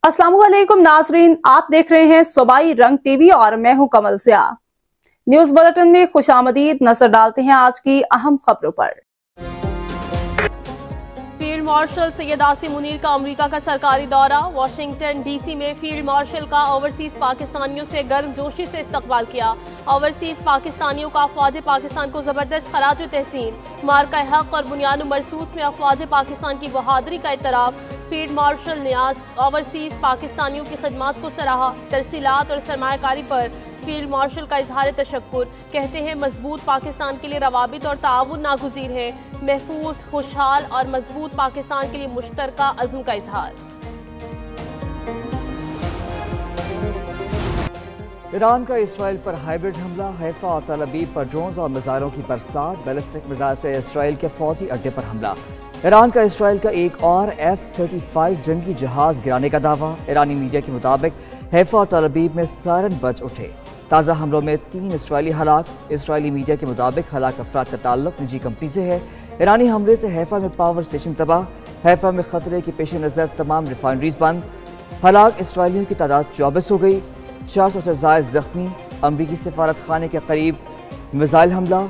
अस्सलाम वालेकुम नाजरीन, आप देख रहे हैं सूबाई रंग टीवी और मैं हूं कमल ज़िया। न्यूज बुलेटिन में खुशामदीद। नजर डालते हैं आज की अहम खबरों पर। फील्ड मार्शल सैयद आसिम मुनीर का अमेरिका का सरकारी दौरा। वाशिंगटन डीसी में फील्ड मार्शल का ओवरसीज पाकिस्तानियों से गर्मजोशी से इस्तकबाल किया। ओवरसीज पाकिस्तानियों का अफवाज पाकिस्तान को जबरदस्त खराज तहसीन। मार्का हक और बुनियाद मरसूस में अफवाज पाकिस्तान की बहादुरी का इतराफ। फील्ड मार्शल ने ओवरसीज पाकिस्तानियों की खिदमत को सराहा। तरसीलात और सरमायाकारी पर फील्ड मार्शल का इजहार तशक्कुर। कहते हैं मजबूत पाकिस्तान के लिए रवाबित और ताउन नागुज़ीर है। महफूज, खुशहाल और मजबूत पाकिस्तान के लिए मुश्तरका अज़्म का इजहार। ईरान का इसराइल पर हाइब्रिड हमला। हैफा और तल अबीब पर ड्रोन्स और मिसाइलों की बरसात। बैलिस्टिक मिसाइल से इसराइल के फौजी अड्डे पर हमला। ईरान का इसराइल का एक और F-35 जंगी जहाज गिराने का दावा। ईरानी मीडिया के मुताबिक हैफा और तल अबीब में सायरन बज उठे। ताज़ा हमलों में 3 इसराइली हलाक। इसराइली मीडिया के मुताबिक हलाक अफराद का ताल्लुक निजी कंपनी से है। ईरानी हमले से हैफा में पावर स्टेशन तबाह। हैफा में खतरे के पेश नज़र तमाम रिफाइनरीज बंद। हलाक इसराइलियों की तादाद 24 हो गई। 400 से ज़ायद जख्मी। अमरीकी सफारत खाने के करीब मिसाइल हमला।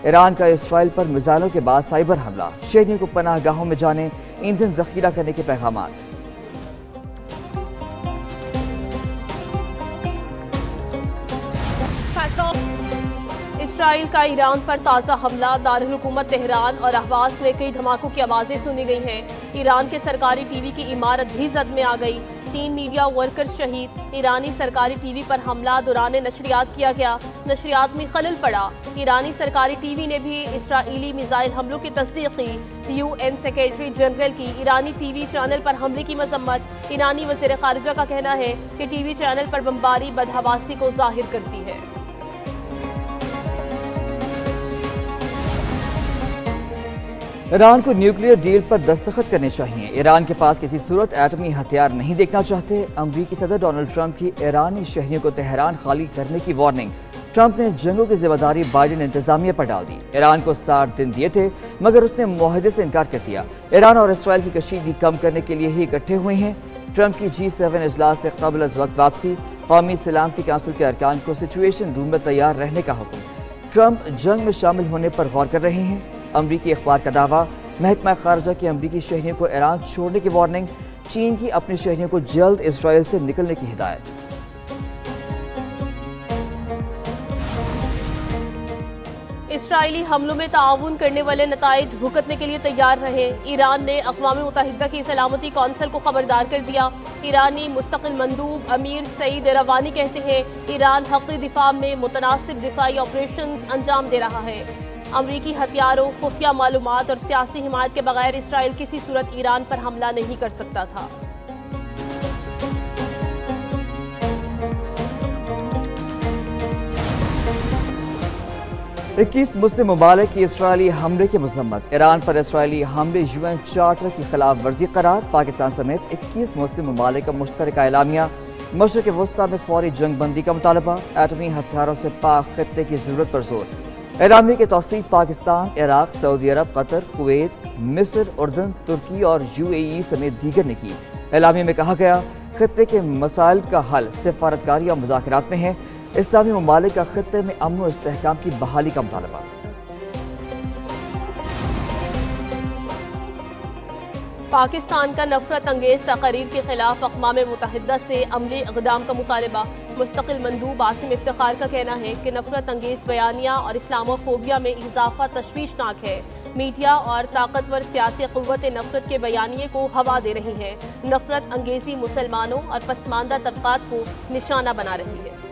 ईरान का इसराइल पर मिसाइलों के बाद साइबर हमला। शहरियों को पनाह गाहों में जाने, ईंधन जखीरा करने के पैगाम। इसराइल का ईरान पर ताज़ा हमला। दारुल हुकूमत तेहरान और अहवाज में कई धमाकों की आवाज़ें सुनी गई हैं। ईरान के सरकारी टीवी की इमारत भी जद में आ गई। 3 मीडिया वर्कर्स शहीद। ईरानी सरकारी टीवी पर हमला दौरान नशरियात किया गया। नशरियात में खलल पड़ा। ईरानी सरकारी टीवी ने भी इसराइली मिसाइल हमलों की तस्दीक की। UN सेक्रेटरी जनरल की ईरानी टीवी चैनल पर हमले की मजम्मत। ईरानी वज़ीर ख़ारिजा का कहना है कि टीवी चैनल पर बमबारी बदहवासी को जाहिर करती है। ईरान को न्यूक्लियर डील पर दस्तखत करने चाहिए। ईरान के पास किसी सूरत एटमी हथियार नहीं देखना चाहते। अमरीकी सदर डोनाल्ड ट्रंप की ईरानी शहरियों को तेहरान खाली करने की वार्निंग। ट्रंप ने जंगों की जिम्मेदारी बाइडेन इंतजामिया पर डाल दी। ईरान को 60 दिन दिए थे मगर उसने मुआहदे से इनकार कर दिया। ईरान और इसराइल की कशीदगी कम करने के लिए ही इकट्ठे हुए हैं। ट्रंप की G7 इजलास से कबल अज वक्त वापसी। कौमी सलामती काउंसिल के अरकान को सिचुएशन रूम में तैयार रहने का हुक्म। ट्रंप जंग में शामिल होने पर गौर कर रहे हैं। अमरीकी अखबार का दावा। महकमा खारजा के अमरीकी शहरियों को ईरान छोड़ने की वार्निंग। चीन की अपने शहरियों को जल्द इसराइल से निकलने की हिदायत। इसराइली हमलों में ताउन करने वाले नताइज भुगतने के लिए तैयार रहे। ईरान ने अक़वाम मुत्तहिदा की सलामती कौंसिल को खबरदार कर दिया। ईरानी मुस्तकिल मंदूब अमीर सईद रवानी कहते हैं ईरान हक़ दिफा में मुतनासिब दिफाई ऑपरेशंस अंजाम दे रहा है। अमरीकी हथियारों, खुफिया मालूमात और सियासी हिमायत के बगैर इसराइल किसी सूरत ईरान पर हमला नहीं कर सकता था। 21 मुस्लिम ममालिक की इसराइली हमले की मजम्मत। ईरान पर इसराइली हमले UN चार्टर की खिलाफ वर्जी करार। पाकिस्तान समेत 21 मुस्लिम ममालिक का मुश्तरका एलामिया। मशरिक़ वस्ता में फौरी जंग बंदी का मुतालबा। एटमी हथियारों से पाक खित्ते की जरूरत पर जोर। एलामी के तौसीक पाकिस्तान, इराक, सऊदी अरब, कतर, कुवैत, मिस्र, उर्दन, तुर्की और UAE समेत दीगर ने की। एलामी में कहा गया खित्ते के मसाइल का हल सिफारतकारी और मुज़ाकरात में है। इस्लामी ममालिक का खित्ते में अमन और इस्तेहकाम की बहाली का मुतालबा। पाकिस्तान का नफरत अंगेज तकरीर के खिलाफ अक़वाम मुत्तहिदा से अमली इक़दाम का मुतालबा। मुस्तकिल मंदूब आसिम इफ्तिखार का कहना है कि नफरत अंगेज बयानिया और इस्लामोफोबिया में इजाफा तशवीशनाक है। मीडिया और ताकतवर सियासी क़ुव्वत नफरत के बयानिए को हवा दे रही है। नफरत अंगेजी मुसलमानों और पसमानदा तबकात को निशाना बना रही है।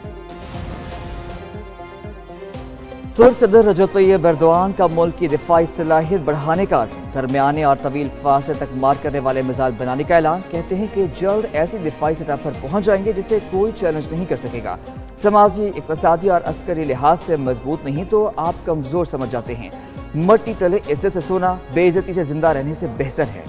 तुर्क सदर रजब तैयब एर्दोआन का मुल्क की दिफाई सलाहियत बढ़ाने का अज़्म। दरमियाने और तवील फासले तक मार करने वाले मिसाइल बनाने का ऐलान। कहते हैं कि जल्द ऐसी दिफाई सतह पर पहुंच जाएंगे जिसे कोई चैलेंज नहीं कर सकेगा। समाजी, इक़्तिसादी और अस्करी लिहाज से मजबूत नहीं तो आप कमजोर समझ जाते हैं। मट्टी तले इज्जत से सोना बेइज्जती से जिंदा रहने से बेहतर है।